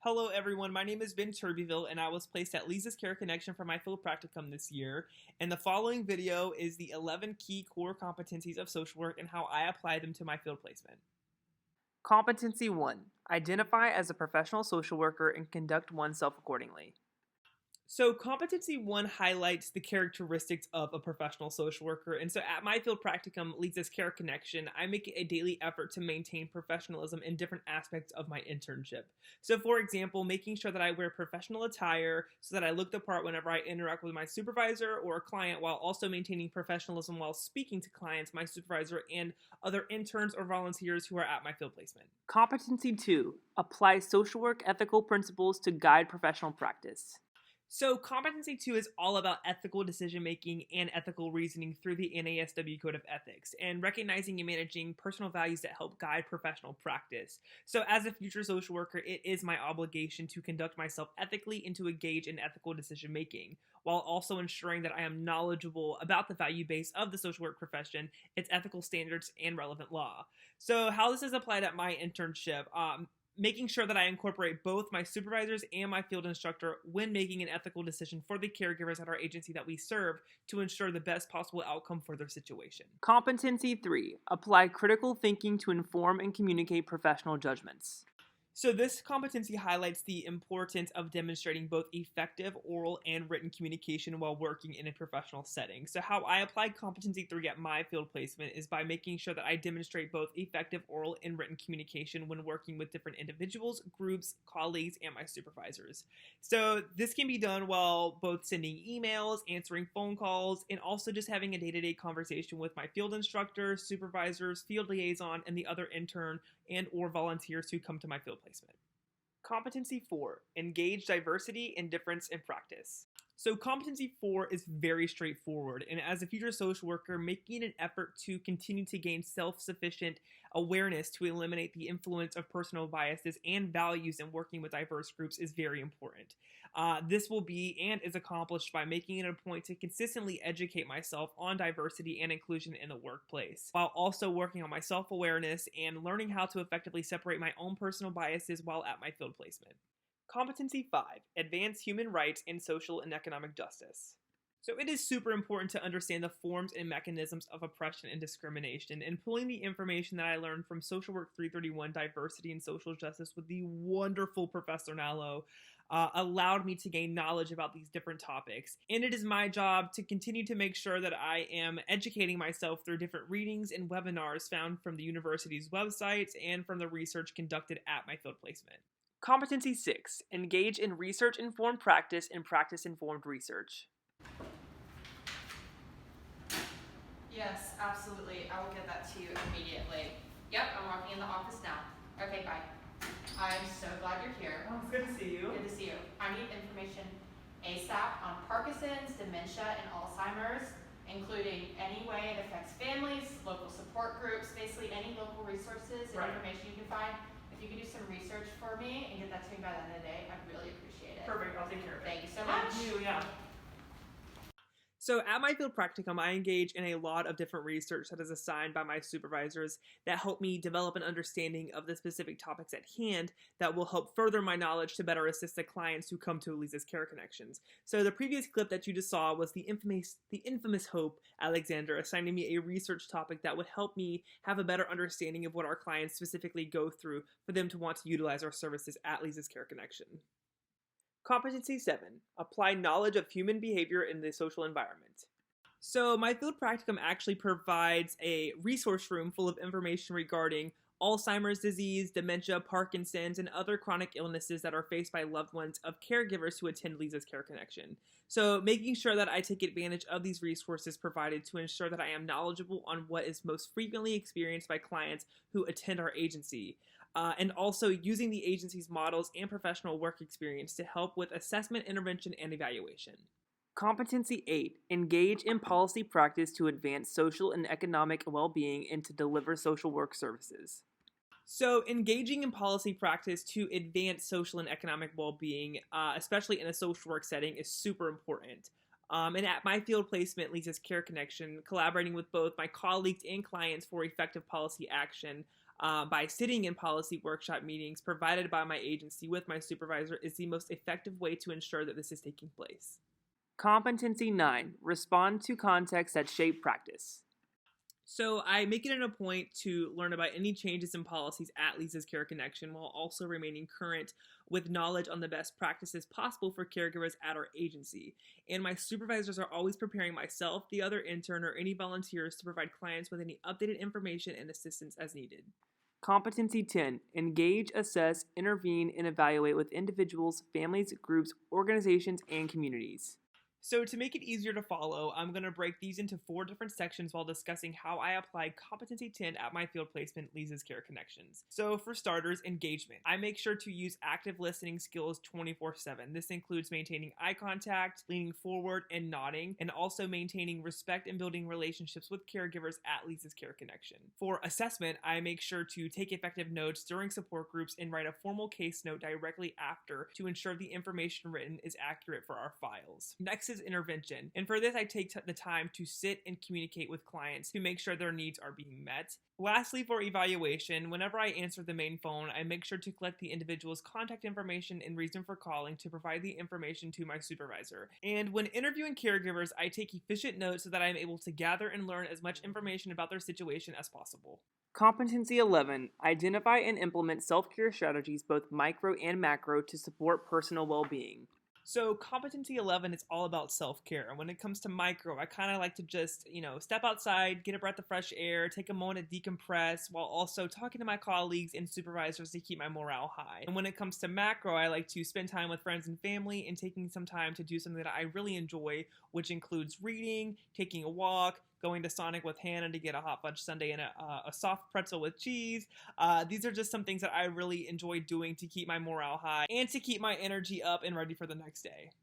Hello everyone, my name is Ben Turbyville and I was placed at Lisa's Care Connection for my field practicum this year. And the following video is the 11 key core competencies of social work and how I apply them to my field placement. Competency 1. Identify as a professional social worker and conduct oneself accordingly. So Competency 1 highlights the characteristics of a professional social worker, and so at my field practicum, Lisa's Care Connection, I make a daily effort to maintain professionalism in different aspects of my internship. So for example, making sure that I wear professional attire so that I look the part whenever I interact with my supervisor or a client, while also maintaining professionalism while speaking to clients, my supervisor, and other interns or volunteers who are at my field placement. Competency 2. Apply social work ethical principles to guide professional practice. So Competency 2 is all about ethical decision-making and ethical reasoning through the NASW Code of Ethics and recognizing and managing personal values that help guide professional practice. So as a future social worker, it is my obligation to conduct myself ethically and to engage in ethical decision-making, while also ensuring that I am knowledgeable about the value base of the social work profession, its ethical standards, and relevant law. So how this is applied at my internship, making sure that I incorporate both my supervisors and my field instructor when making an ethical decision for the caregivers at our agency that we serve to ensure the best possible outcome for their situation. Competency 3. Apply critical thinking to inform and communicate professional judgments. So this competency highlights the importance of demonstrating both effective oral and written communication while working in a professional setting. So how I apply Competency 3 at my field placement is by making sure that I demonstrate both effective oral and written communication when working with different individuals, groups, colleagues, and my supervisors. So this can be done while both sending emails, answering phone calls, and also just having a day-to-day conversation with my field instructor, supervisors, field liaison, and the other intern and or volunteers who come to my field placement. Competency 4. Engage diversity and difference in practice. So Competency 4 is very straightforward, and as a future social worker, making an effort to continue to gain self-sufficient awareness to eliminate the influence of personal biases and values in working with diverse groups is very important. This will be and is accomplished by making it a point to consistently educate myself on diversity and inclusion in the workplace, while also working on my self-awareness and learning how to effectively separate my own personal biases while at my field placement. Competency 5. Advance human rights and social and economic justice. So it is super important to understand the forms and mechanisms of oppression and discrimination, and pulling the information that I learned from Social Work 331, Diversity and Social Justice with the wonderful Professor Nallo allowed me to gain knowledge about these different topics. And it is my job to continue to make sure that I am educating myself through different readings and webinars found from the university's websites and from the research conducted at my field placement. Competency 6. Engage in research-informed practice and practice-informed research. Yes, absolutely. I will get that to you immediately. Yep, I'm walking in the office now. Okay, bye. I'm so glad you're here. Oh, it's good to see you. Good to see you. I need information ASAP on Parkinson's, dementia, and Alzheimer's, including any way it affects families, local support groups, basically any local resources and information you can find. If you could do some research for me and get that to me by the end of the day, I'd really appreciate it. Perfect, I'll take care of it. Thank you so much. Thank you, yeah. So at my field practicum, I engage in a lot of different research that is assigned by my supervisors that help me develop an understanding of the specific topics at hand that will help further my knowledge to better assist the clients who come to Lisa's Care Connections. So the previous clip that you just saw was the infamous Hope Alexander assigning me a research topic that would help me have a better understanding of what our clients specifically go through for them to want to utilize our services at Lisa's Care Connection. Competency 7. Apply knowledge of human behavior in the social environment. So my field practicum actually provides a resource room full of information regarding Alzheimer's disease, dementia, Parkinson's, and other chronic illnesses that are faced by loved ones of caregivers who attend Lisa's Care Connection. So making sure that I take advantage of these resources provided to ensure that I am knowledgeable on what is most frequently experienced by clients who attend our agency. And also using the agency's models and professional work experience to help with assessment, intervention, and evaluation. Competency 8. Engage in policy practice to advance social and economic well-being and to deliver social work services. So engaging in policy practice to advance social and economic well-being, especially in a social work setting, is super important. And at my field placement, Lisa's Care Connection, collaborating with both my colleagues and clients for effective policy action, by sitting in policy workshop meetings provided by my agency with my supervisor is the most effective way to ensure that this is taking place. Competency 9, respond to contexts that shape practice. So I make it a point to learn about any changes in policies at Lisa's Care Connection while also remaining current with knowledge on the best practices possible for caregivers at our agency. And my supervisors are always preparing myself, the other intern, or any volunteers to provide clients with any updated information and assistance as needed. Competency 10, engage, assess, intervene, and evaluate with individuals, families, groups, organizations, and communities. So to make it easier to follow, I'm going to break these into 4 different sections while discussing how I applied Competency 10 at my field placement, Lisa's Care Connections. So for starters, engagement. I make sure to use active listening skills 24/7. This includes maintaining eye contact, leaning forward, and nodding, and also maintaining respect and building relationships with caregivers at Lisa's Care Connection. For assessment, I make sure to take effective notes during support groups and write a formal case note directly after to ensure the information written is accurate for our files. Next is intervention, and for this I take the time to sit and communicate with clients to make sure their needs are being met. Lastly, for evaluation, whenever I answer the main phone, I make sure to collect the individual's contact information and reason for calling to provide the information to my supervisor. And when interviewing caregivers, I take efficient notes so that I am able to gather and learn as much information about their situation as possible. Competency 11, identify and implement self-care strategies, both micro and macro, to support personal well-being. So Competency 11 is all about self-care. And when it comes to micro, I kind of like to just, step outside, get a breath of fresh air, take a moment to decompress while also talking to my colleagues and supervisors to keep my morale high. And when it comes to macro, I like to spend time with friends and family and taking some time to do something that I really enjoy, which includes reading, taking a walk, going to Sonic with Hannah to get a hot fudge sundae and a soft pretzel with cheese. These are just some things that I really enjoy doing to keep my morale high and to keep my energy up and ready for the next day.